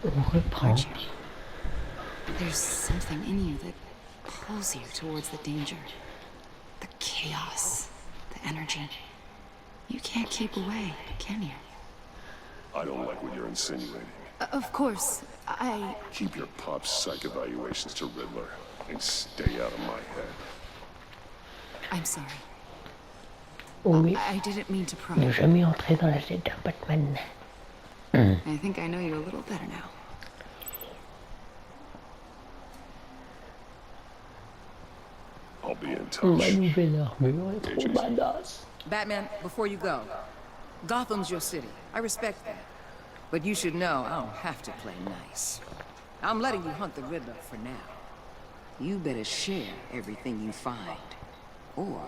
On reprend. aren't you? There's something in you that pulls you towards the danger, the chaos, the energy. You can't keep away, can you? I don't like what you're insinuating. Of course, I... Keep your pop psych evaluations to Riddler and stay out of my head. I'm sorry. Oui, I didn't mean to pry. ne jamais entrer dans la tête d'un Batman. I think I know you a little better now. I'll be in touch. Ma nouvelle armure est trop badass. Batman, before you go, Gotham's your city. I respect that. But you should know I don't have to play nice. I'm letting you hunt the Riddler for now. You better share everything you find. Or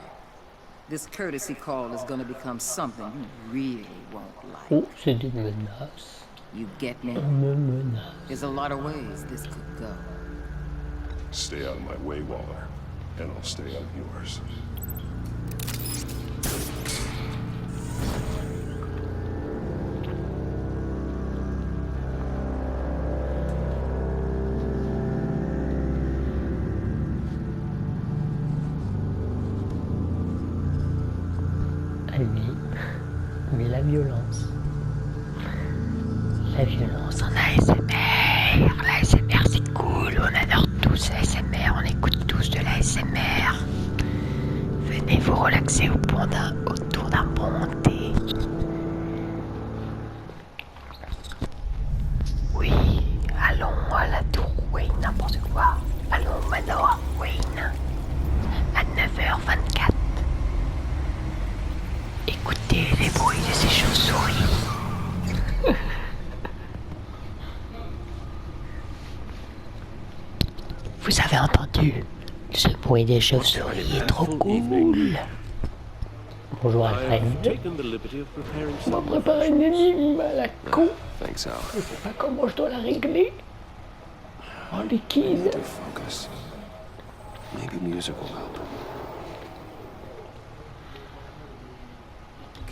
this courtesy call is gonna become something you really won't like. Oh, c'est des menaces. You get me? On me menace. There's a lot of ways this could go. Stay out of my way, Waller, and I'll stay out of yours. Allez, mais la violence. La violence en ASMR. L'ASMR c'est cool, on adore tous l'ASMR, on écoute tous de l'ASMR. Venez vous relaxer autour d'un bon thé. Oui, allons à la tour Wayne, n'importe quoi. Allons au manoir Wayne. À 9h24. Écoutez les bruits de ces chauves-souris. Vous avez entendu? Ce bruit des chauves-souris est trop cool. Bonjour Alfred. On va préparer une énigme à la con. Thanks, Al. Je sais pas comment je dois la régler. En liquide. Focus. Maybe music will help.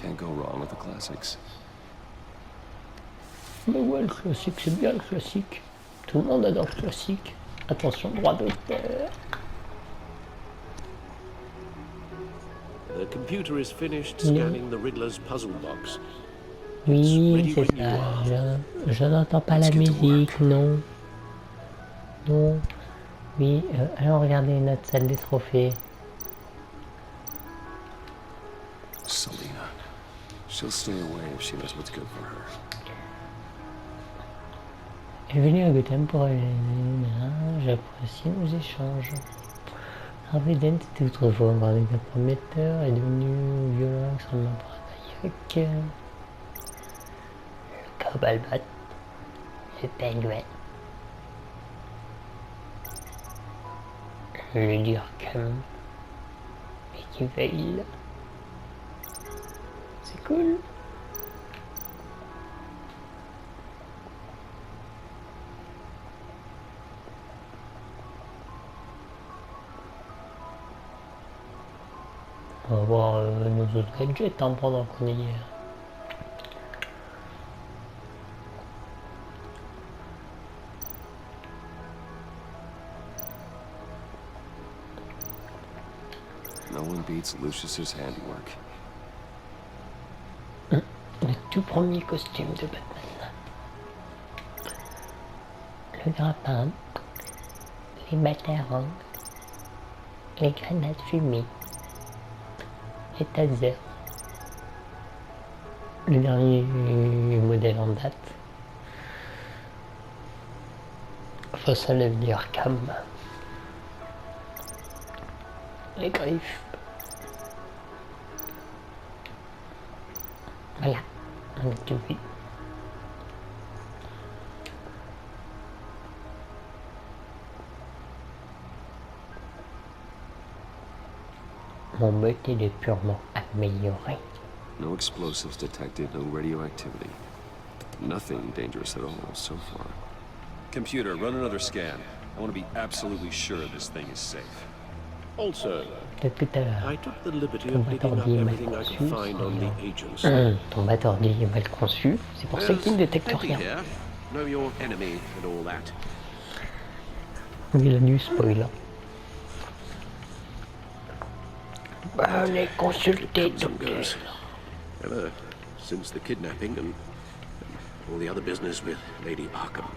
Can't go wrong with the classics. Mais ouais, le classique, c'est bien le classique. Tout le monde adore le classique. Attention, droit d'auteur. The computer is finished scanning the Riddler's puzzle box. Oui, c'est ça. Je n'entends pas la musique, non. Non. Oui, allons regarder notre salle des trophées. Selena. She'll stay away if she knows what's good for her. Elle est venue à Gotham pour j'apprécie nos échanges. Harvey Dent était autrefois encore un prometteur, est devenu violent extrêmement paranoïaque. Le Cobalbot, le Penguin, le Durkheim, et qui veille. C'est cool. On va voir nos autres gadgets pendant qu'on est hier. No one beats Lucius's handiwork. Le tout premier costume de Batman. Le grappin, les batarangs, les grenades fumées. Et taser. Le dernier modèle en date. Enfin, ça veut dire cam. Les griffes. Voilà, on a tout vu. Mon métier est purement amélioré. No explosives detected, no radioactivity. Nothing dangerous at all so far. Computer, run another scan. I want to be absolutely sure this thing is safe. Also, Depuis tout à l'heure, I took the liberty ton of digging up battordi est mal everything I conçu. could find on the agents. Ton battordi est mal conçu, c'est pour ça qu'il ne détecte Empty rien. here. know your enemy and all that. Il a du spoil. Allez, consulter Comes and goes. Ever since the kidnapping and all the other business with Lady Arkham.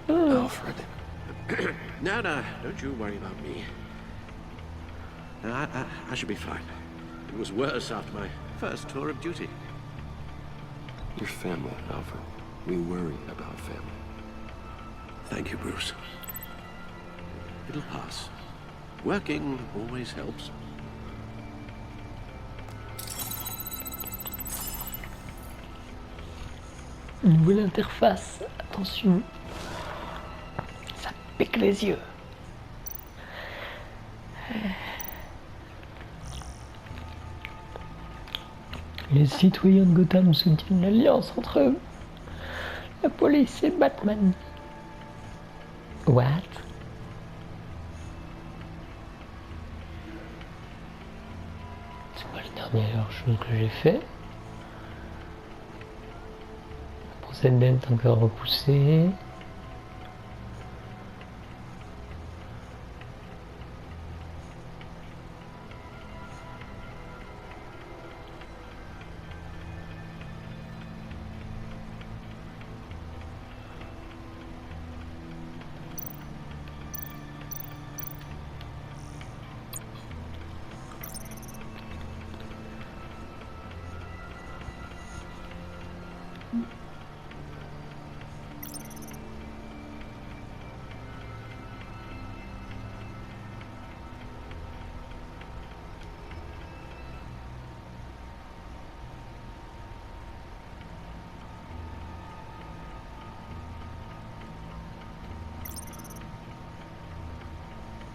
Alfred. No, don't you worry about me. I should be fine. It was worse after my first tour of duty. Your family, Alfred. We worry about family. Thank you, Bruce. It'll pass. Working always helps. Nouvelle interface, attention. Ça pique les yeux. Les citoyens de Gotham soutiennent l'alliance entre la police et Batman. What? C'est pas la dernière chose que j'ai fait. Le procès de Dent encore repoussé.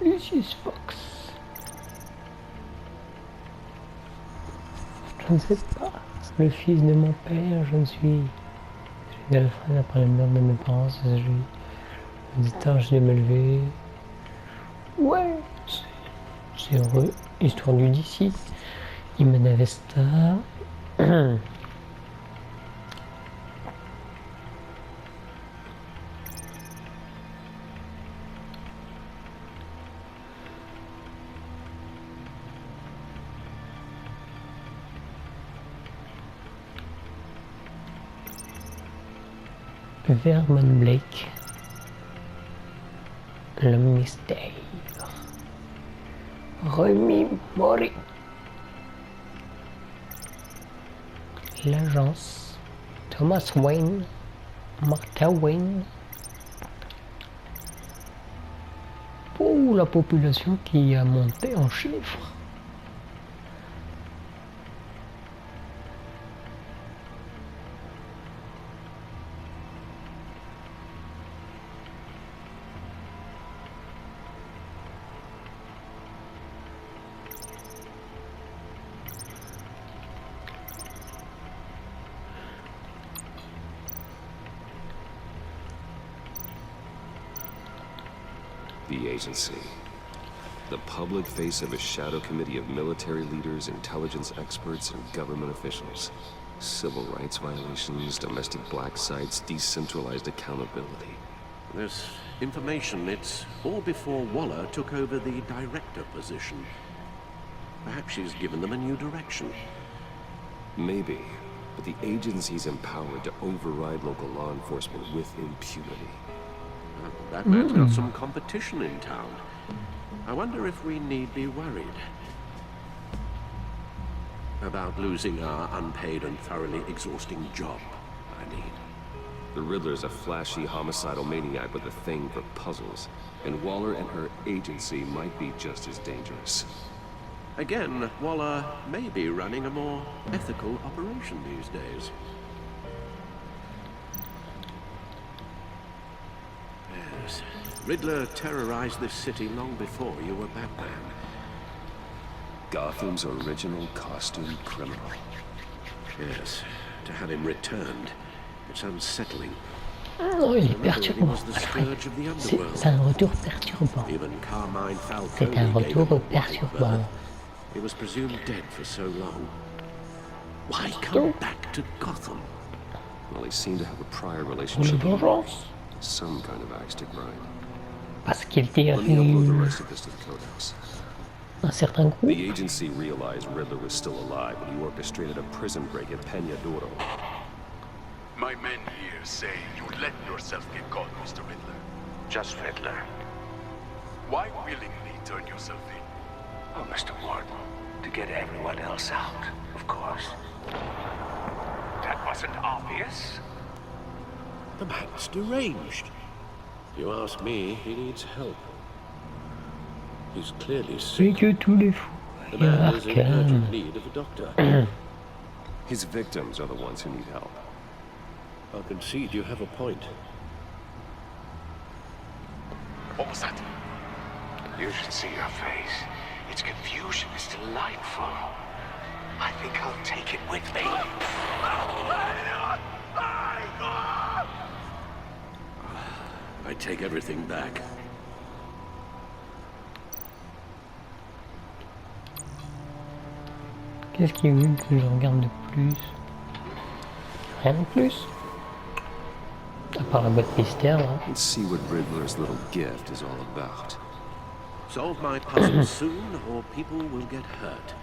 Lucius Fox. Je ne sais pas. Le fils de mon père, je suis Alfred après la mort de mes parents, c'est celui. Le destin, je vais me lever. Ouais, c'est heureux. Histoire du DC. Imana Vesta. Vernon Blake, le mystère, Remy Mori, l'agence, Thomas Wayne, Martha Wayne, pour la population qui a monté en chiffres. The agency. The public face of a shadow committee of military leaders, intelligence experts, and government officials. Civil rights violations, domestic black sites, decentralized accountability. This information, it's all before Waller took over the director position. Perhaps she's given them a new direction. Maybe, but the agency's empowered to override local law enforcement with impunity. That man's got some competition in town. I wonder if we need be worried about losing our unpaid and thoroughly exhausting job, I mean. The Riddler's a flashy, homicidal maniac with a thing for puzzles, and Waller and her agency might be just as dangerous. Again, Waller may be running a more ethical operation these days. Yes, Riddler terrorized this city long before you were Batman. Gotham's original costume criminal. Yes, to have him returned, it's unsettling. Oh, il est perturbant. C'est un retour perturbant. Even Carmine C'est un Falcone retour gave him a wide perturbant. berth. He was presumed dead for so long. Why come back to Gotham? Well, he seemed to have a prior Pour les relationship with vengeances. some kind of axe to grind. Parce qu'il était Let me upload the avec rest of this to the codex. un certain groupe. The agency realized Riddler was still alive when he orchestrated a prison break at Peñadoro. My men here say you let yourself get caught, Mr. Riddler. Just Riddler. Why willingly turn yourself in? Oh, Mr. Warden, to get everyone else out, of course. That wasn't obvious. The man's deranged. If you ask me, he needs help. He's clearly C'est sick. que tous les fous. The man is in Arcane. urgent need of a doctor. His victims are the ones who need help. I'll concede you have a point. What was that? You should see your face. Its confusion is delightful. I think I'll take it with me. I take everything back. Qu'est-ce qu'il y a eu que je regarde de plus? Rien de plus. À part la boîte mystère, là. Let's see what Riddler's little gift is all about. Solve my puzzle soon, or people will get hurt.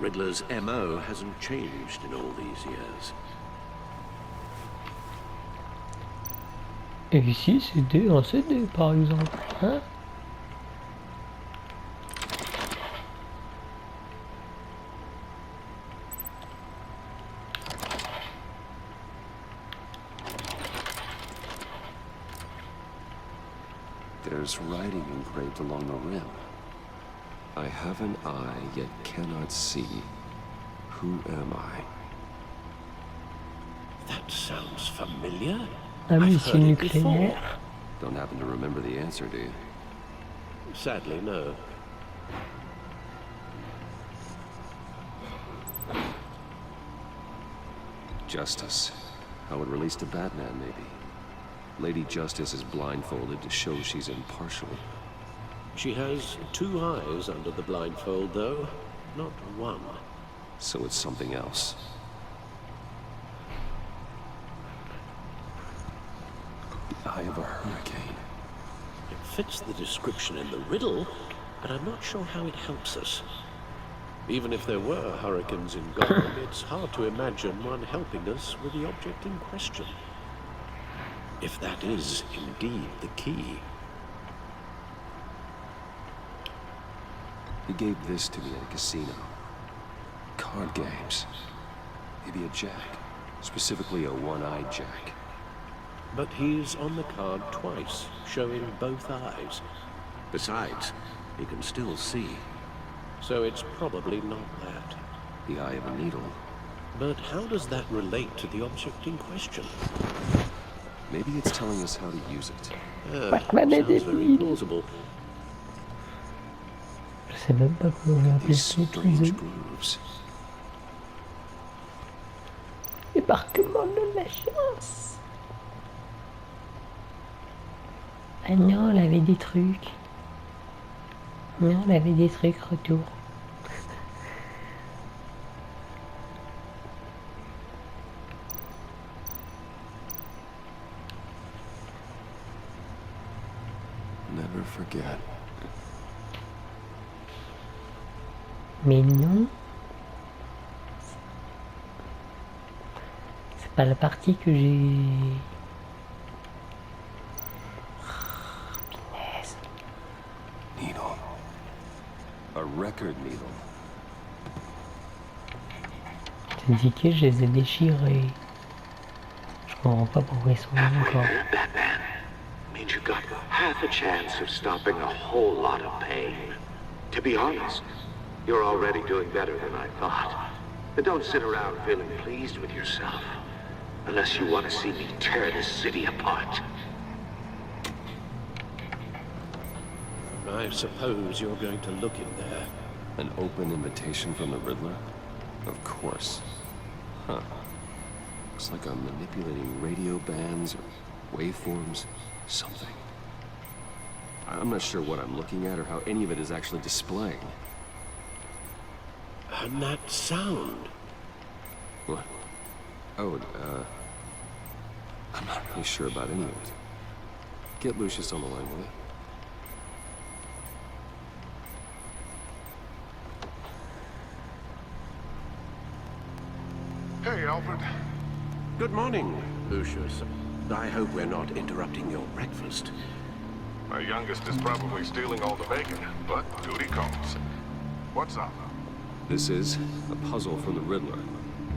Riddler's MO hasn't changed in all these years. Et ici, c'était un CD, par exemple. Hein? There's writing engraved along the rim. I have an eye, yet cannot see. Who am I? That sounds familiar. Un I've missile heard it before. nucléaire. Don't happen to remember the answer, do you? Sadly, no. Justice. How it relates to Batman, maybe. Lady Justice is blindfolded to show she's impartial. She has two eyes under the blindfold, though, not one. So it's something else. The eye of a hurricane. It fits the description in the riddle, but I'm not sure how it helps us. Even if there were hurricanes in Gotham, it's hard to imagine one helping us with the object in question. If that is indeed the key. He gave this to me at a casino. Card games. Maybe a jack. Specifically a one-eyed jack. But he's on the card twice, showing both eyes. Besides, he can still see. So it's probably not that. The eye of a needle. But how does that relate to the object in question? Maybe it's telling us how to use it. Batman est Sounds very débile. plausible. Je sais même pas comment on va appeler These ce strange truc. grooves. Débarquement de la chance. Ah non, elle avait des trucs. Non, elle avait des trucs, retour. Never forget. Mais non. C'est pas la partie que j'ai... Punaise. Needle. A record needle. C'est indiqué, je les ai déchirés. Je comprends pas pourquoi ils sont là encore. Batman means you got half a chance of stopping a whole lot of pain. To be honest, you're already doing better than I thought. But don't sit around feeling pleased with yourself. Unless you want to see me tear this city apart. I suppose you're going to look in there. An open invitation from the Riddler? Of course. Huh. Looks like I'm manipulating radio bands or waveforms. Something. I'm not sure what I'm looking at or how any of it is actually displaying. And that sound. What? Oh, I'm not really sure about any of it. Get Lucius on the line, will you? Hey, Alfred. Good morning, Lucius. I hope we're not interrupting your breakfast. My youngest is probably stealing all the bacon, but duty calls. What's up? This is a puzzle from the Riddler.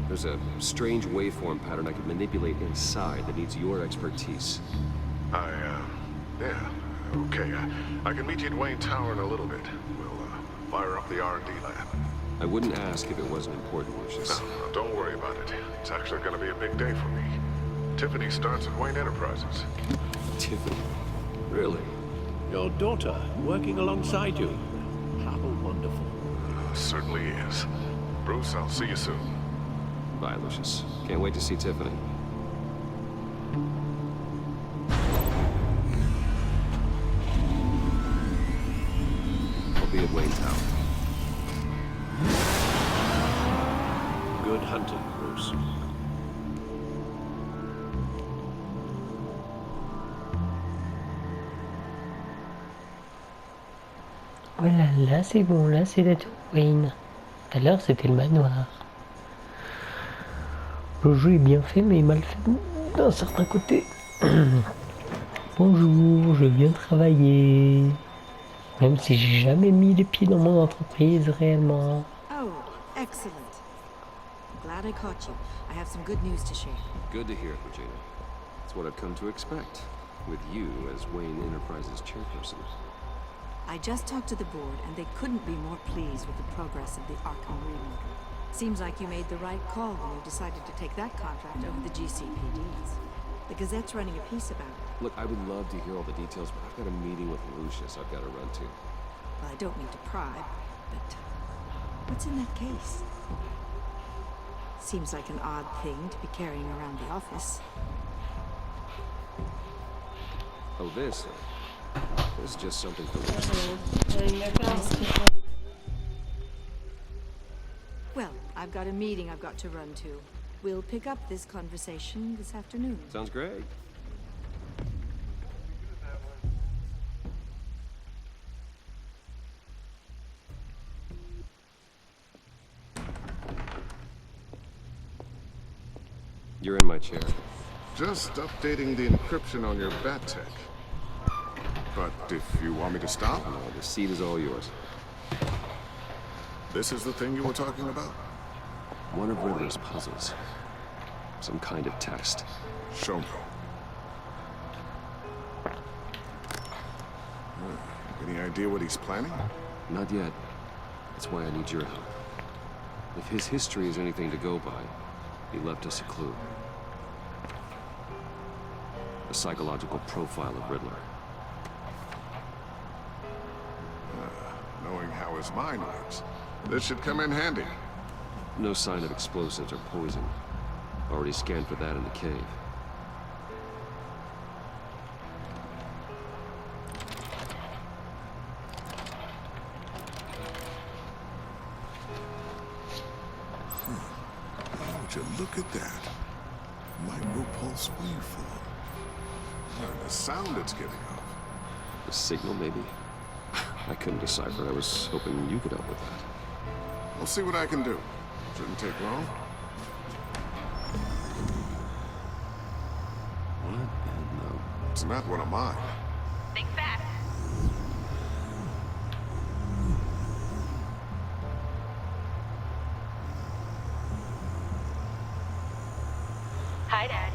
There's a strange waveform pattern I can manipulate inside that needs your expertise. Yeah, okay. I can meet you at Wayne Tower in a little bit. We'll, fire up the R&D lab. I wouldn't ask if it wasn't important, Lucius. No, don't worry about it. It's actually gonna be a big day for me. Tiffany starts at Wayne Enterprises. Tiffany? Really? Your daughter working alongside you. How wonderful. Certainly is. Bruce, I'll see you soon. Bye, Lucius. Can't wait to see Tiffany. I'll be at Wayne Tower. Good hunting, Bruce. Voilà, là c'est bon, là c'est la tour Wayne. Tout à l'heure c'était le manoir. Le jeu est bien fait mais mal fait d'un certain côté. Bonjour, je viens travailler. Même si j'ai jamais mis les pieds dans mon entreprise réellement. Oh, excellent. Glad I caught you. I have some good news to share. Good to hear it, Regina. It's what I've come to expect, with you as Wayne Enterprises chairperson. I just talked to the board, and they couldn't be more pleased with the progress of the Arkham remake. Seems like you made the right call when you decided to take that contract over the GCPD's. The Gazette's running a piece about it. Look, I would love to hear all the details, but I've got a meeting with Lucius I've got to run to. Well, I don't mean to pry, but what's in that case? Seems like an odd thing to be carrying around the office. Oh, this is just something for Lucius. Well, I've got a meeting I've got to run to. We'll pick up this conversation this afternoon. Sounds great. You're in my chair. Just updating the encryption on your bat tech. But if you want me to stop, No, the seat is all yours. this is the thing you were talking about? One of Riddler's puzzles. Some kind of test. Show me. Any idea what he's planning? Not yet. That's why I need your help. If his history is anything to go by, he left us a clue. A psychological profile of Riddler. Knowing how his mind works, this should come in handy. No sign of explosives or poison. Already scanned for that in the cave. Oh, would you look at that? Micropulse waveform. The sound it's giving off. The signal, maybe? I couldn't decipher. I was hoping you could help with that. We'll see what I can do. Shouldn't take long. What in the... It's not one of mine. Think fast. Hi, Dad.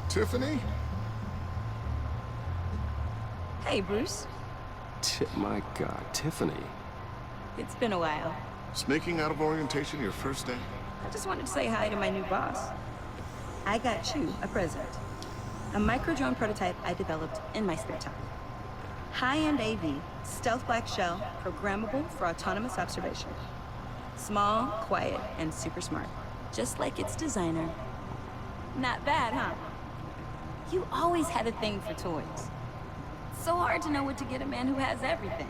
Tiffany? Hey, Bruce. My God, Tiffany. It's been a while. Sneaking out of orientation your first day? I just wanted to say hi to my new boss. I got you a present. A micro-drone prototype I developed in my spare time. High-end AV, stealth black shell, programmable for autonomous observation. Small, quiet, and super smart. Just like its designer. Not bad, huh? You always had a thing for toys. So hard to know what to get a man who has everything.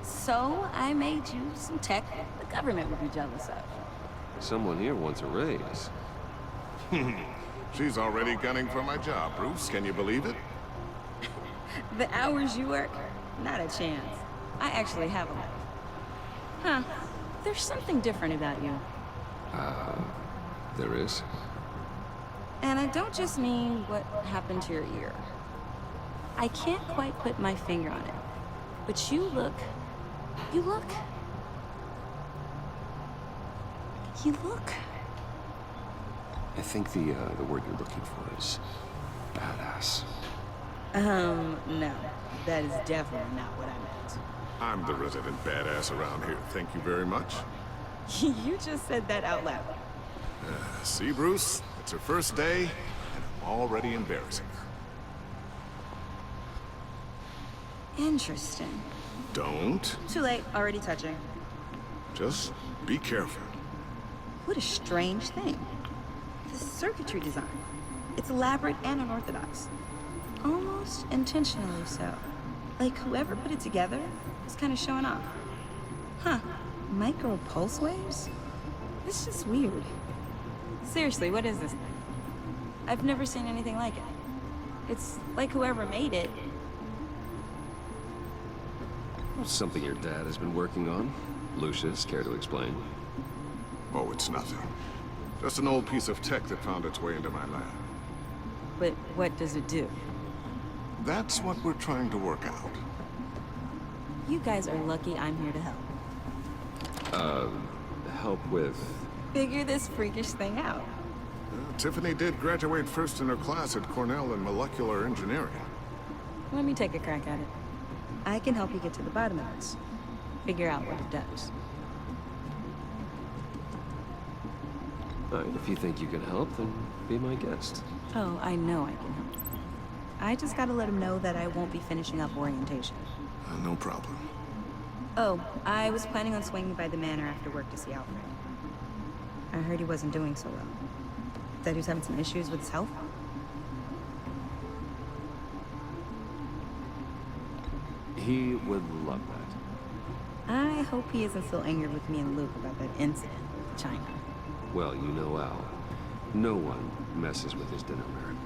So I made you some tech the government would be jealous of. Someone here wants a raise. She's already gunning for my job, Bruce. Can you believe it? The hours you work? Not a chance. I actually have a life. Huh. There's something different about you. There is? And I don't just mean what happened to your ear. I can't quite put my finger on it. But you look... I think the word you're looking for is badass. No. That is definitely not what I meant. I'm the resident badass around here. Thank you very much. You just said that out loud. See, Bruce? It's her first day, and I'm already embarrassing her. Interesting. Don't. Too late. Already touching. Just be careful. What a strange thing. The circuitry design. It's elaborate and unorthodox. Almost intentionally so. Like whoever put it together was kind of showing off. Huh. Micro pulse waves? It's just weird. Seriously, what is this thing? I've never seen anything like it. It's like whoever made it. Something your dad has been working on. Lucius, care to explain? Oh, it's nothing. Just an old piece of tech that found its way into my lab. But what does it do? That's what we're trying to work out. You guys are lucky I'm here to help. Help with... Figure this freakish thing out. Tiffany did graduate first in her class at Cornell in molecular engineering. Let me take a crack at it. I can help you get to the bottom of this. Figure out what it does. Alright, if you think you can help, then be my guest. Oh, I know I can help. I just gotta let him know that I won't be finishing up orientation. No problem. Oh, I was planning on swinging by the manor after work to see Alfred. I heard he wasn't doing so well. That he was having some issues with his health. He would love that. I hope he isn't still angered with me and Luke about that incident with China. Well, you know Al. No one messes with his dinner marathon.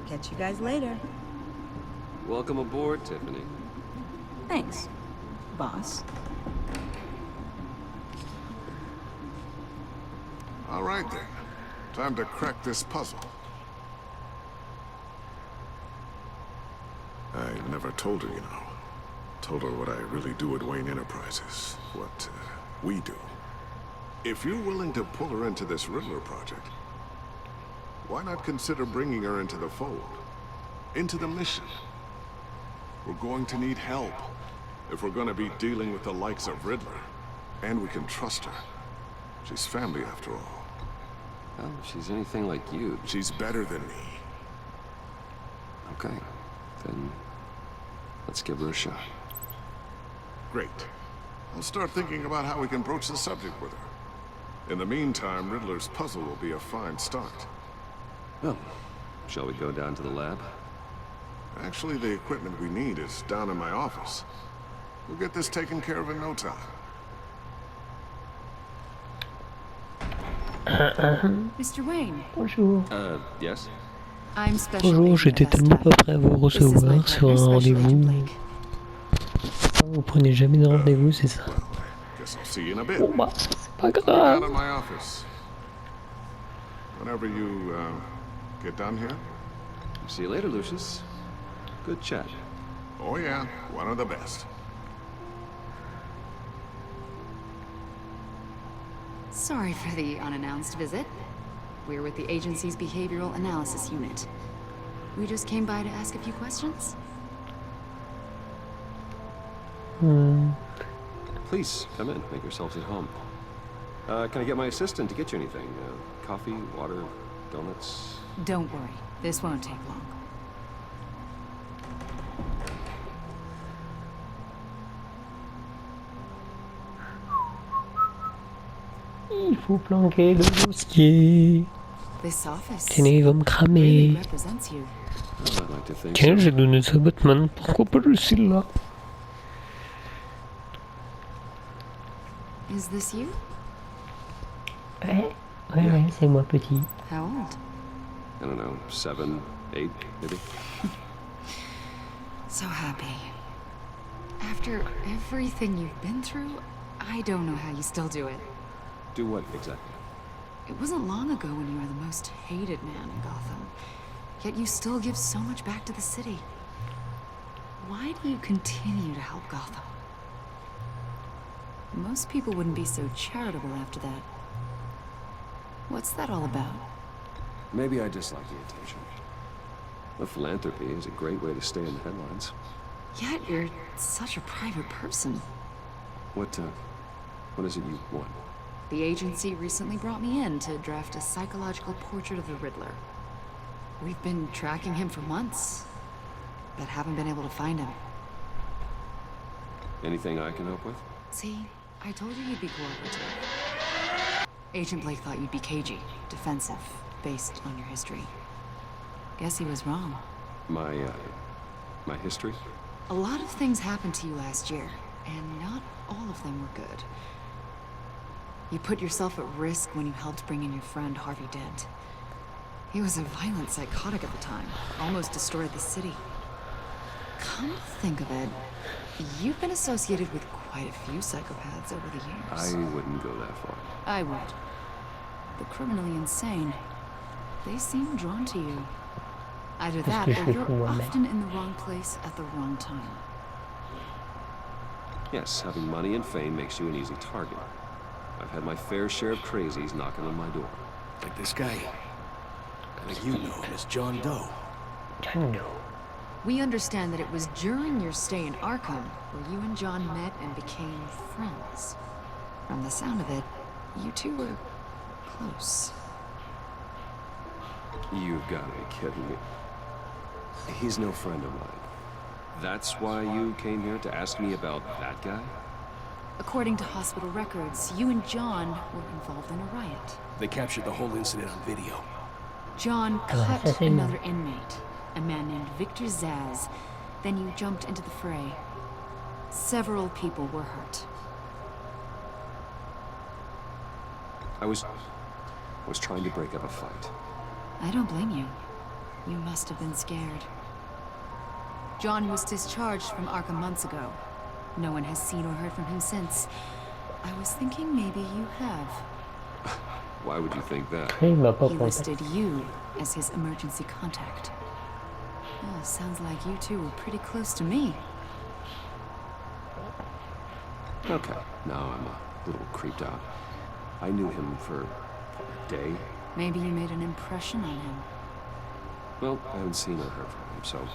Catch you guys later. Welcome aboard, Tiffany. Thanks, boss. All right, then. Time to crack this puzzle. I never told her, you know. Told her what I really do at Wayne Enterprises. What we do. If you're willing to pull her into this Riddler project, why not consider bringing her into the fold? Into the mission? We're going to need help if we're going to be dealing with the likes of Riddler. And we can trust her. She's family after all. Well, if she's anything like you... She's better than me. Okay, then let's give her a shot. Great. I'll start thinking about how we can broach the subject with her. In the meantime, Riddler's puzzle will be a fine start. Well, shall we go down to the lab? Actually, the equipment we need is down in my office. We'll get this taken care of in no time. Mr. Wayne. Bonjour. Yes? I'm special Bonjour, agent j'étais tellement pas prêt à vous recevoir sur un rendez-vous. Vous prenez jamais de rendez-vous, c'est ça? Guess I'll see you in a bit. Bon bah, c'est pas Down grave. in my office. Whenever you get done here. See you later, Lucius. Good chat. Oh yeah, one of the best. Sorry for the unannounced visit. We're with the agency's behavioral analysis unit. We just came by to ask a few questions. Please, come in. Make yourselves at home. Can I get my assistant to get you anything? Coffee, water, donuts? Don't worry, this won't take long. Il faut planquer le dossier. This office Sinon il va me really cramer. represents you. I'd like to think Tiens, so. j'ai donné ça à Batman. Pourquoi pas le là? Is this you? Ouais, c'est moi petit. How old? I don't know, 7, 8, maybe? So happy. After everything you've been through, I don't know how you still do it. Do what, exactly? It wasn't long ago when you were the most hated man in Gotham. Yet you still give so much back to the city. Why do you continue to help Gotham? Most people wouldn't be so charitable after that. What's that all about? Maybe I dislike the attention. But philanthropy is a great way to stay in the headlines. Yet you're such a private person. What is it you want? The agency recently brought me in to draft a psychological portrait of the Riddler. We've been tracking him for months, but haven't been able to find him. Anything I can help with? See, I told you you'd be cooperative. Agent Blake thought you'd be cagey, defensive, based on your history. Guess he was wrong. My history? A lot of things happened to you last year, and not all of them were good. You put yourself at risk when you helped bring in your friend Harvey Dent. He was a violent psychotic at the time, almost destroyed the city. Come to think of it, you've been associated with quite a few psychopaths over the years. I wouldn't go that far. I would. The criminally insane, they seem drawn to you. Either that, or you're often in the wrong place at the wrong time. Yes, having money and fame makes you an easy target. I've had my fair share of crazies knocking on my door. Like this guy. I think you know him as John Doe. John Doe. We understand that it was during your stay in Arkham where you and John met and became friends. From the sound of it, you two were close. You've got to be kidding me. He's no friend of mine. That's why you came here to ask me about that guy? According to hospital records, you and John were involved in a riot. They captured the whole incident on video. John cut another inmate, a man named Victor Zaz. Then you jumped into the fray. Several people were hurt. I was trying to break up a fight. I don't blame you. You must have been scared. John was discharged from Arkham months ago. No one has seen or heard from him since. I was thinking maybe you have. Why would you think that? He listed you as his emergency contact. Oh, sounds like you two were pretty close to me. Okay, now I'm a little creeped out. I knew him for a day. Maybe you made an impression on him. Well, I haven't seen or heard from him, so...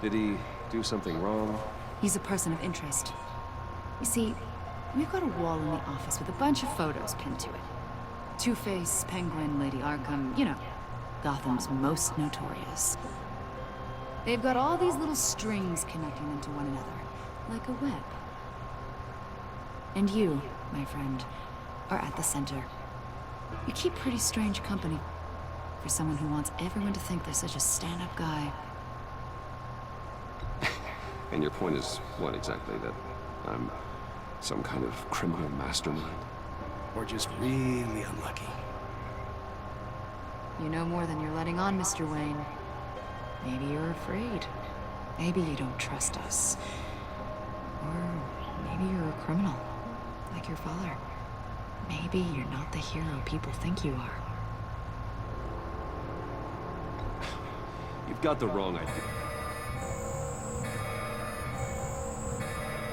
Did he do something wrong? He's a person of interest. You see, we've got a wall in the office with a bunch of photos pinned to it. Two-Face, Penguin, Lady Arkham, you know, Gotham's most notorious. They've got all these little strings connecting them to one another, like a web. And you, my friend, are at the center. You keep pretty strange company for someone who wants everyone to think they're such a stand-up guy. And your point is what exactly? That I'm some kind of criminal mastermind? Or just really unlucky? You know more than you're letting on, Mr. Wayne. Maybe you're afraid. Maybe you don't trust us. Or maybe you're a criminal, like your father. Maybe you're not the hero people think you are. You've got the wrong idea.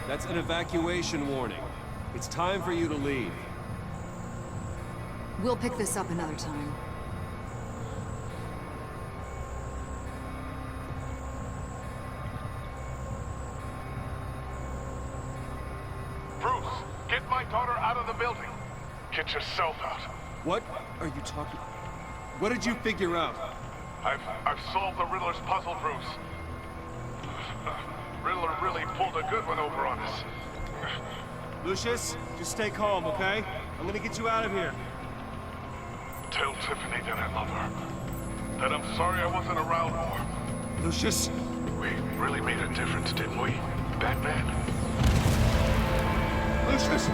That's an evacuation warning. It's time for you to leave. We'll pick this up another time. Bruce, get my daughter out of the building. Get yourself out. What are you talking? What did you figure out? I've solved the Riddler's puzzle, Bruce. Riddler really pulled a good one over on us. Lucius, just stay calm, okay? I'm gonna get you out of here. Tell Tiffany that I love her. That I'm sorry I wasn't around more. Lucius? We really made a difference, didn't we? Batman? Lucius!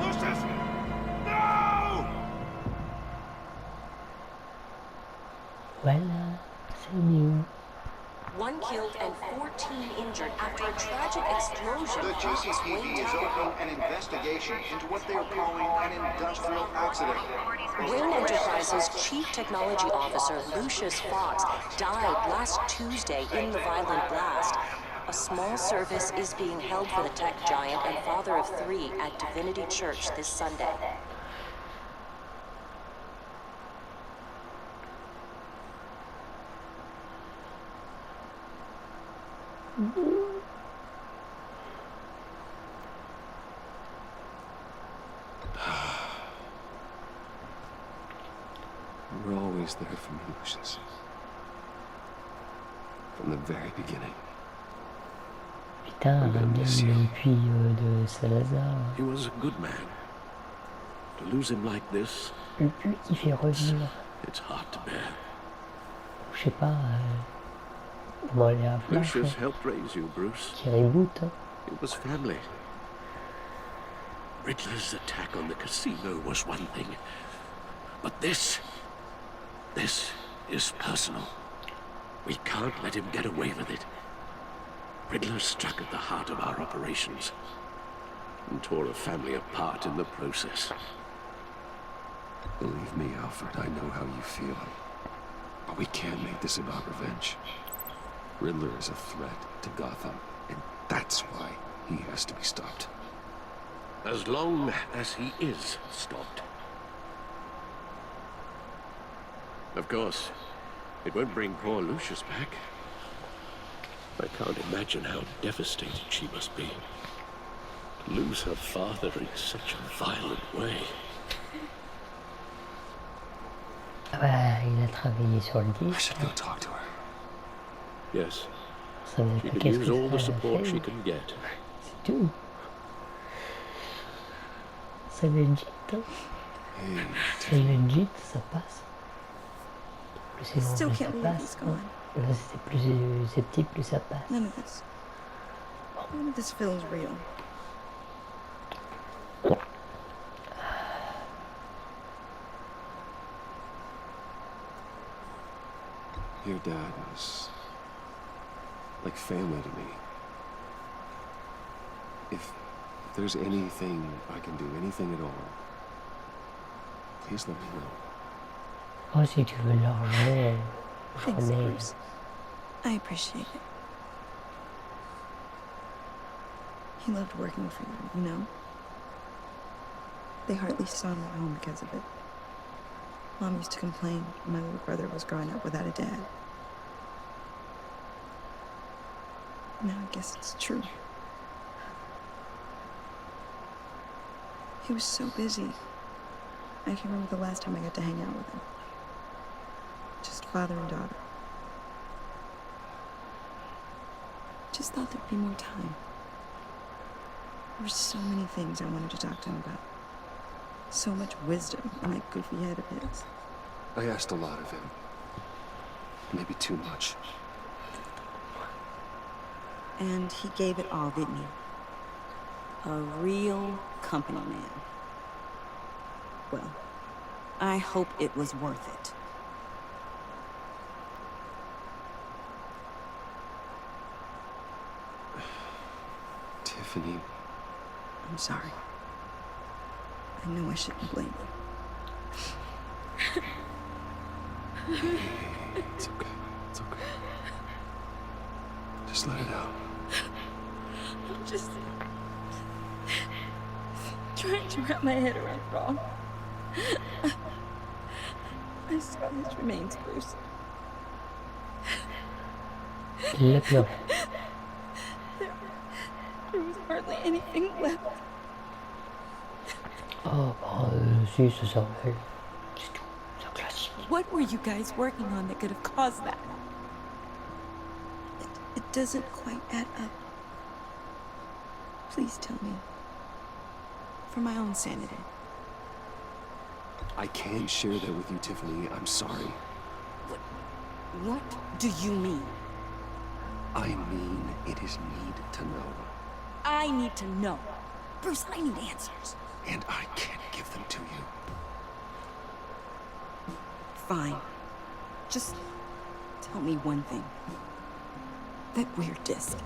Lucius! No! Voilà, c'est mieux. One killed and 14 injured after a tragic explosion. The GCPD is opening an investigation into what they are calling an industrial accident. Wayne Enterprises' Chief Technology Officer, Lucius Fox, died last Tuesday in the violent blast. A small service is being held for the tech giant and father of 3 at Divinity Church this Sunday. You were always there for me, Lucius. From the very beginning. Putain, le puits de Salazar. He was a good man. To lose him like this, Le puits qui fait revenir. it's hard to bear. Je sais pas. Comment aller à Flash. Lucius helped raise you, Bruce. Qui reboot. It was family. Riddler's attack on the casino was one thing. But this is personal. We can't let him get away with it. Riddler struck at the heart of our operations and tore a family apart in the process. Believe me, Alfred, I know how you feel. But we can't make this about revenge. Riddler is a threat to Gotham, and that's why he has to be stopped. As long as he is stopped. Of course, it won't bring poor Lucius back. I can't imagine how devastated she must be. To lose her father in such a violent way. Ah bah, il a travaillé sur le disque. I should go talk to her. Yes. Ça veut She pas can qu'est-ce use que all the ça support fait. she can get. C'est tout. C'est legit. Hein. Hey, C'est legit, ça passe. Plus c'est long, Still plus ça can't believe he's passe. gone. Là, c'est plus c'est petit, plus ça passe. None of this feels real. your dad was like family to me. If there's anything I can do, anything at all, please let me know. Oh, si tu veux l'argent, Thanks, j'en ai. Bruce. I appreciate it. He loved working for you, you know? They hardly saw him at home because of it. Mom used to complain my little brother was growing up without a dad. Now I guess it's true. He was so busy. I can't remember the last time I got to hang out with him. Just father and daughter. Just thought there'd be more time. There were so many things I wanted to talk to him about. So much wisdom in that goofy head of his. I asked a lot of him. Maybe too much. And he gave it all, didn't he? A real company man. Well, I hope it was worth it. Tiffany. I'm sorry. I know I shouldn't blame you. It's okay. It's okay. Just let it out. I'm just trying to wrap my head around it all. I saw his remains, Bruce. Il l'a pleuré. There was hardly anything left. Oh, bah, si, ça s'envole. C'est tout. C'est un classique. What were you guys working on that could have caused that? It doesn't quite add up. Please tell me. For my own sanity. I can't share that with you, Tiffany. I'm sorry. What do you mean? I mean, it is need to know. I need to know. Bruce, I need answers. And I can't give them to you. Fine. Just tell me one thing. That weird disc.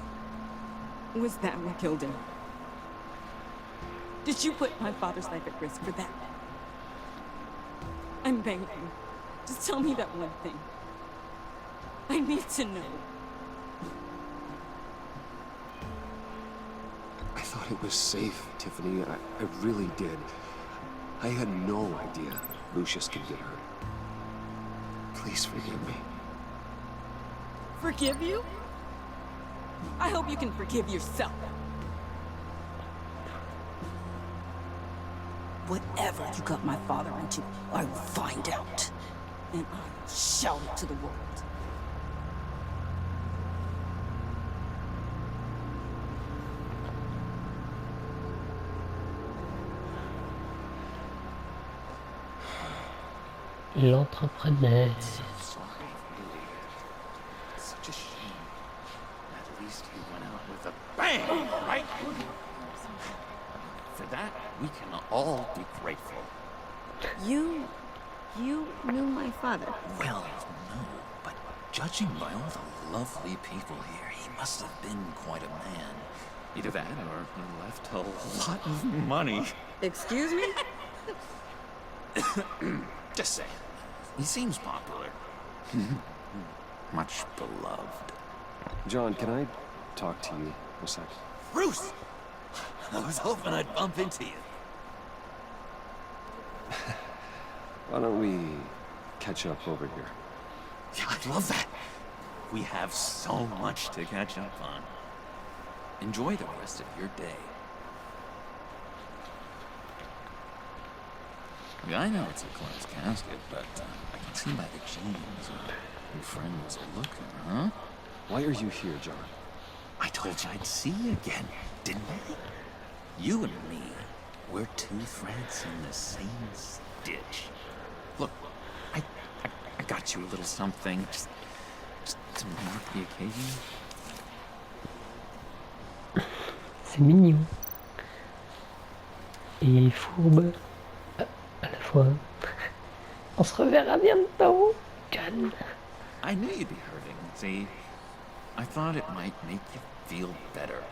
Was that what killed him? Did you put my father's life at risk for that? I'm begging you. Just tell me that one thing. I need to know. I thought it was safe, Tiffany. I really did. I had no idea Lucius could get hurt. Please forgive me. Forgive you? I hope you can forgive yourself. Whatever you got my father into, I will find out. And I will shout it to the world. L'entrepreneur. Such a shame. At least he went out with a bang, right? For that, we can all be grateful. You knew my father? Well, no, but judging by all the lovely people here, he must have been quite a man. Either that or he left a lot of money. Excuse me? Just saying. He seems popular. Much beloved. John, can I talk to you for a sec? Bruce! I was hoping I'd bump into you. Why don't we catch up over here? Yeah, I'd love that. We have so much to catch up on. Enjoy the rest of your day. Yeah, I know it's a closed casket, but I can see by the jeans your friend was a looker, huh? Why are you here, John? I told you I'd see you again, didn't I? You and me, we're two threads in the same stitch. Look, I got you a little something, just to mark the occasion. C'est mignon. Et il est fourbe à la fois. On se reverra bientôt, John. I knew you'd be hurting, see? I thought it might make you feel better.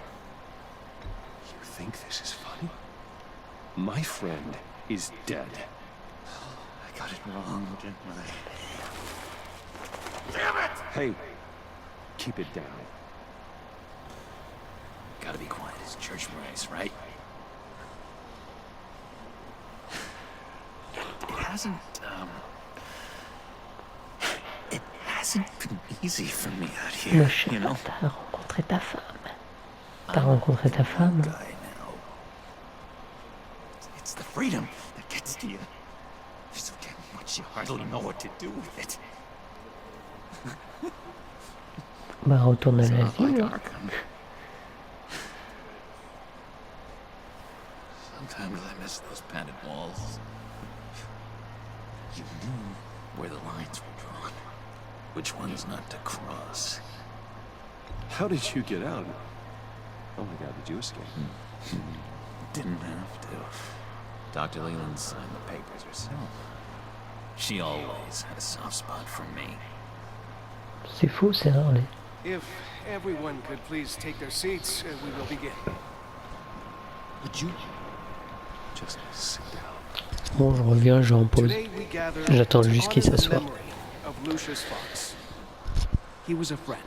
You think this is funny? My friend is dead. I got it wrong, didn't I? Damn it! Hey, keep it down. Gotta be quiet as church mice, right? It hasn't been easy for me out Le here, chat, you know? t'as rencontré ta femme. T'as rencontré ta femme. Guy now. It's the freedom that gets to you. There's so damn much you hardly know what to do with it. Bah retourne à It's la not like ville. Arkham. Sometimes I miss those padded walls. You knew where the lines were drawn. Which ones not to cross. How did you get out? Oh my god, did you escape? Didn't have to. Dr. Leland signed the papers herself. She always had a soft spot for me. C'est faux, c'est rare. Les... If everyone could please take their seats, we will begin. Would you just sit down? Bon, je reviens, je repose. Today we gather J'attends to juste qu'il honor the s'assoie. memory of Lucius Fox. He was a friend.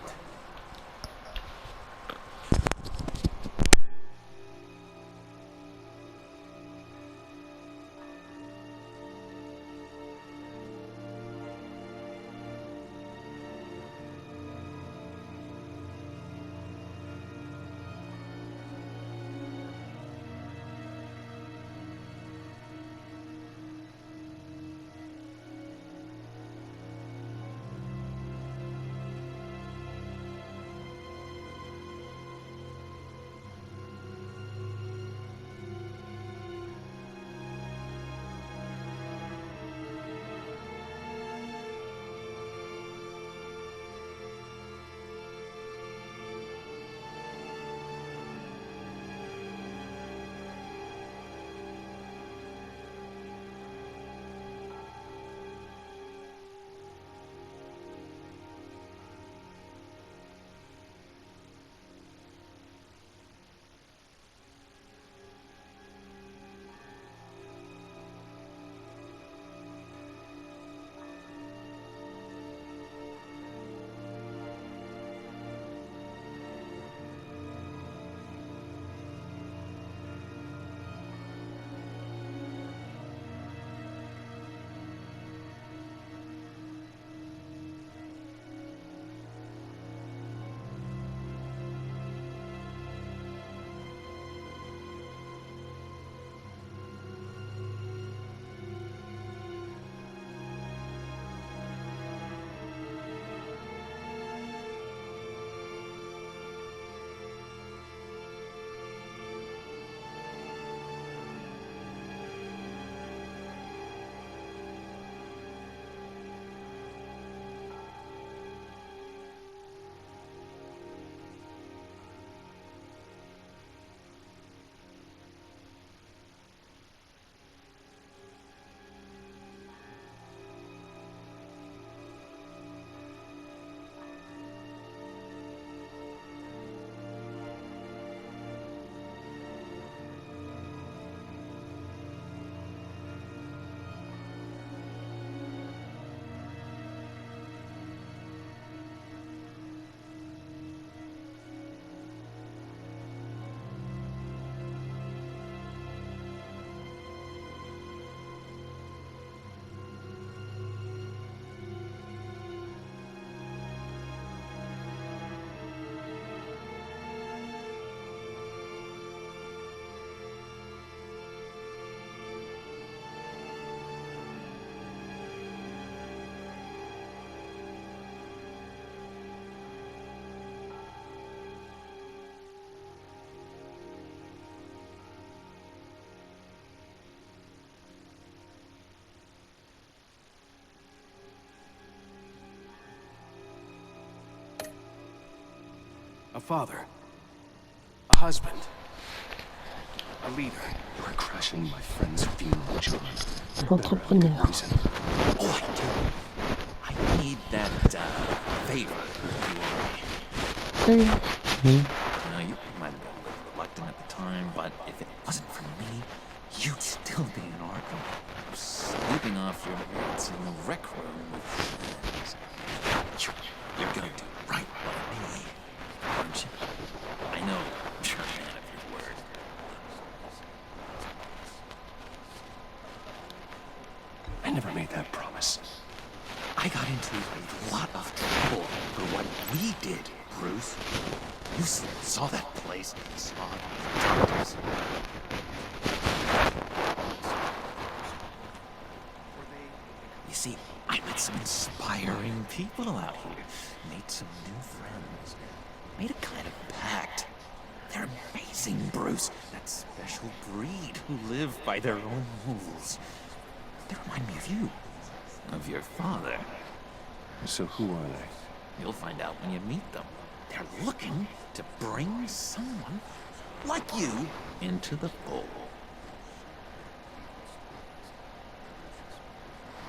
father. A husband. A leader. We're crashing my friend's funeral, John. Entrepreneur. Oh, I do. I need that, favor you owe me. Now, you might have been reluctant at the time, but if it wasn't for me, you'd still be in Arkham, sleeping off your mates in the rec room with friends. You're gonna do right by me, aren't you? I know you're a man of your word. I never made that promise. I got into a lot of trouble for what we did, Bruce. You saw that place, saw the detectives. You see, I met some inspiring people out here. Made some new friends. Made a kind of pact. They're amazing, Bruce. That special breed who live by their own rules. They remind me of you. Of your father. So who are they? You'll find out when you meet them. They're looking to bring someone like you into the fold.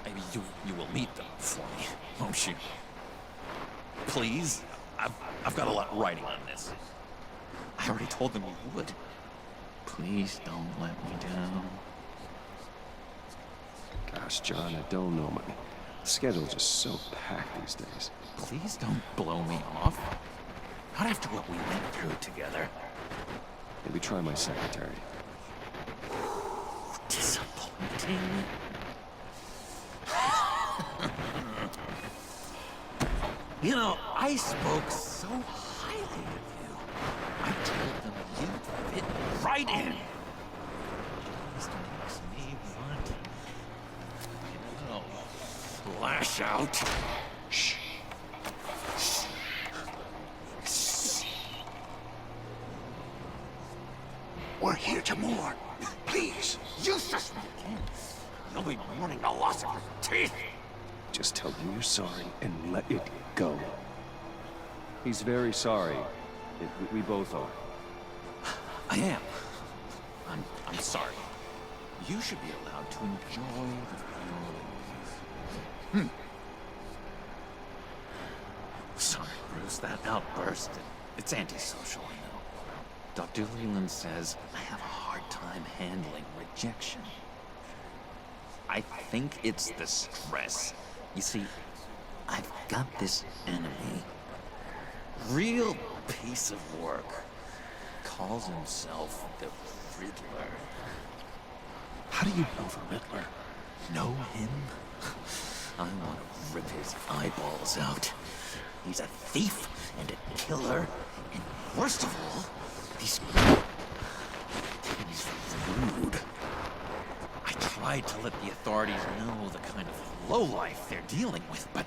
Maybe you will meet them for me, won't you? Please? I've got a lot riding on this. I already told them you would. Please don't let me down. Gosh, John, I don't know. My schedule's just so packed these days. Please don't blow me off. Not after what we went through together. Maybe try my secretary. Disappointing. You know, I spoke so highly of you. I told them you fit right in. Just makes me want to lash out. Shh. We're here to mourn. Please, use us again. You'll be mourning the loss of your teeth. Just tell him you're sorry and let it go. He's very sorry. We both are. I am. I'm sorry. You should be allowed to enjoy the feelings. Sorry, Bruce, that outburst, it's antisocial, I know. Dr. Leland says I have a hard time handling rejection. I think it's the stress. You see, I've got this enemy. Real piece of work. Calls himself the Riddler. How do you know the Riddler? Know him? I want to rip his eyeballs out. He's a thief and a killer, and worst of all, he's rude. I tried to let the authorities know the kind of lowlife they're dealing with, but...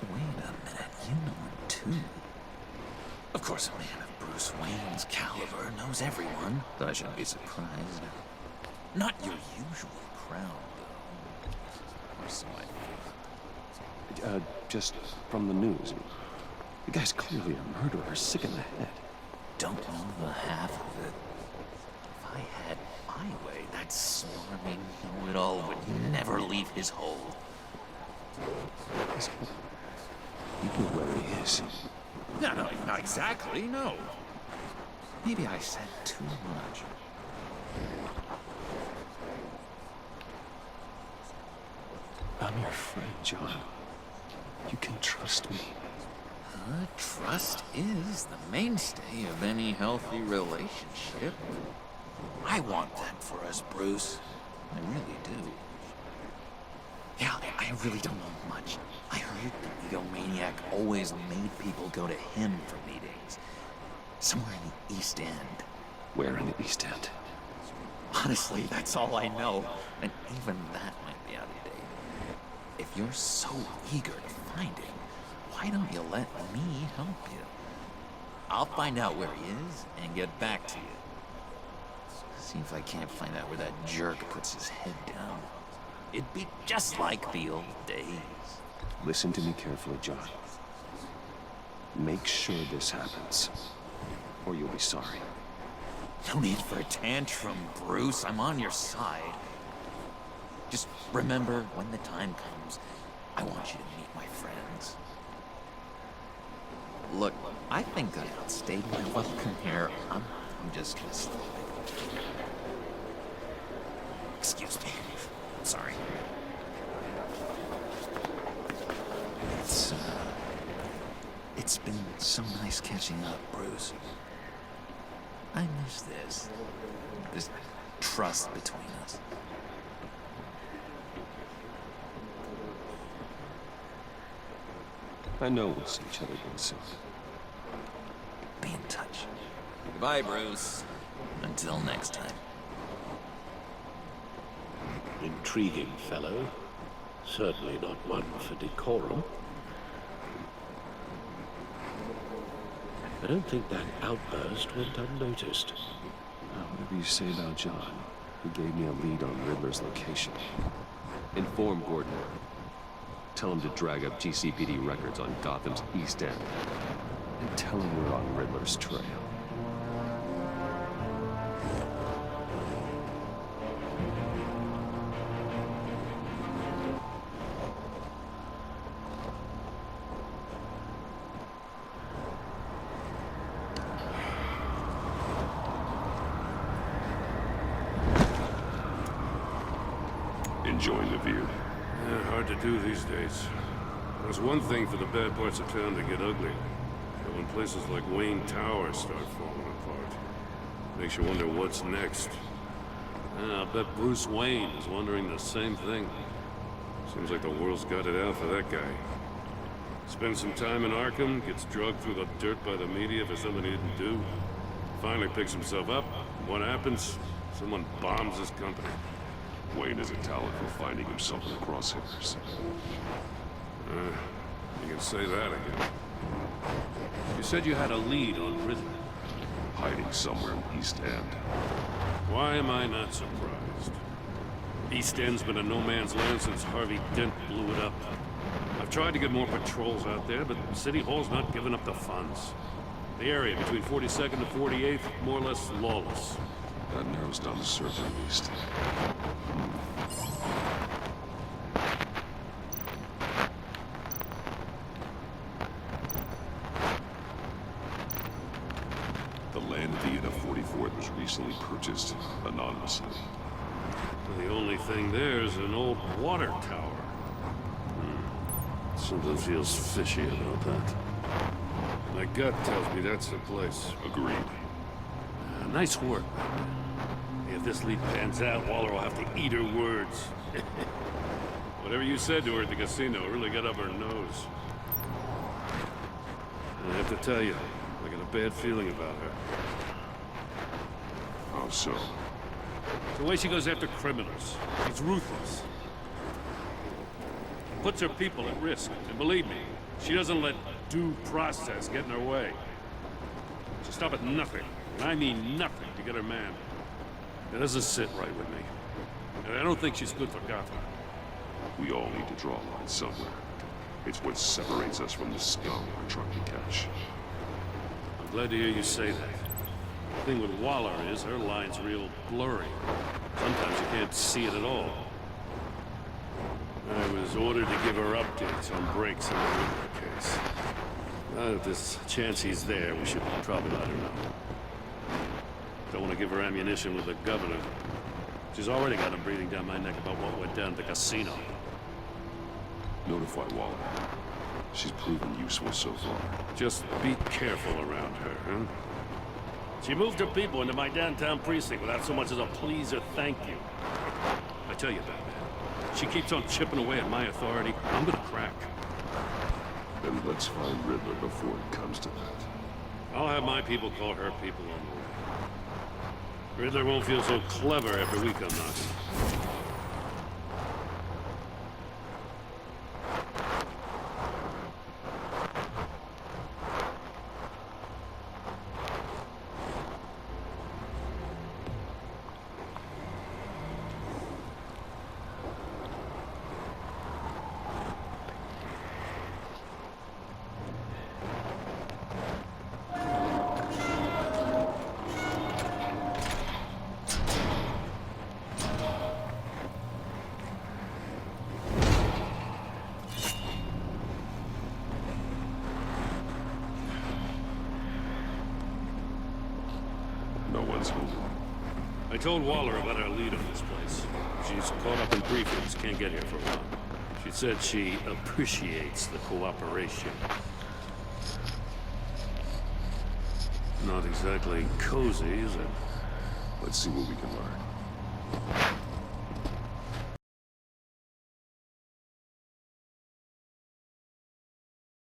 Wait a minute, you know him too. Of course, a man of Bruce Wayne's caliber knows everyone. I shouldn't be surprised. Not your usual crowd, though. Or so I feel. Just from the news. The guy's clearly a murderer, sick in the head. Don't know the half of it. If I had my way, that smarmy know-it-all would never leave his hole. You know where he is. No, not exactly, no. Maybe I said too much. I'm your friend, John. You can trust me. Trust is the mainstay of any healthy relationship. I want that for us, Bruce. I really do. Yeah, I really don't know much. I heard the egomaniac always made people go to him for meetings. Somewhere in the East End. Where in the East End? Honestly, that's all I know. And even that might be out of date. If you're so eager to find him, why don't you let me help you? I'll find out where he is and get back to you. See if I can't find out where that jerk puts his head down. It'd be just like the old days. Listen to me carefully, John. Make sure this happens, or you'll be sorry. No need for a tantrum, Bruce. I'm on your side. Just remember, when the time comes, I want you to meet my friends. Look, I think I outstayed my welcome here. I'm just gonna slip. Excuse me. Sorry. It's been so nice catching up, Bruce. I miss this trust between us. I know we'll see each other again soon. Be in touch. Goodbye, Bruce. Until next time. Intriguing fellow. Certainly not one for decorum. I don't think that outburst went unnoticed. Whatever you say about John, he gave me a lead on Riddler's location. Inform Gordon. Tell him to drag up GCPD records on Gotham's East End. And tell him we're on Riddler's trail. Enjoying the view? Yeah, hard to do these days. There's one thing for the bad parts of town to get ugly. But when places like Wayne Tower start falling apart, makes you wonder what's next. I'll bet Bruce Wayne is wondering the same thing. Seems like the world's got it out for that guy. Spends some time in Arkham, gets drugged through the dirt by the media for something he didn't do. Finally picks himself up. What happens? Someone bombs his company. Wayne is a talent for finding himself in the crosshairs. You can say that again. You said you had a lead on Riddler. Hiding somewhere in East End. Why am I not surprised? East End's been a no-man's land since Harvey Dent blew it up. I've tried to get more patrols out there, but City Hall's not giving up the funds. The area between 42nd and 48th, more or less lawless. That narrows down the search at least. The land at the end of 44th was recently purchased anonymously. The only thing there is an old water tower. Something feels fishy about that. My gut tells me that's the place. Agreed. Nice work. If this lead pans out, Waller will have to eat her words. Whatever you said to her at the casino really got up her nose. I have to tell you, I got a bad feeling about her. How so? The way she goes after criminals. She's ruthless. Puts her people at risk. And believe me, she doesn't let due process get in her way. She'll stop at nothing. And I mean nothing to get her man. It doesn't sit right with me. And I don't think she's good for Gotham. We all need to draw a line somewhere. It's what separates us from the scum we're trying to catch. I'm glad to hear you say that. The thing with Waller is her line's real blurry. Sometimes you can't see it at all. I was ordered to give her updates on breaks in the Riddler case. If there's a chance he's there, we should probably let her know. Don't want to give her ammunition with the governor. She's already got him breathing down my neck about what went down at the casino. Notify Waller. She's proven useful so far. Just be careful around her, huh? She moved her people into my downtown precinct without so much as a please or thank you. I tell you, Batman, she keeps on chipping away at my authority. I'm gonna crack. Then let's find Riddler before it comes to that. I'll have my people call her people on the way. Riddler won't feel so clever after we come knocking. told Waller about our lead on this place. She's caught up in briefings, can't get here for a while. She said she appreciates the cooperation. Not exactly cozy, is it? Let's see what we can learn.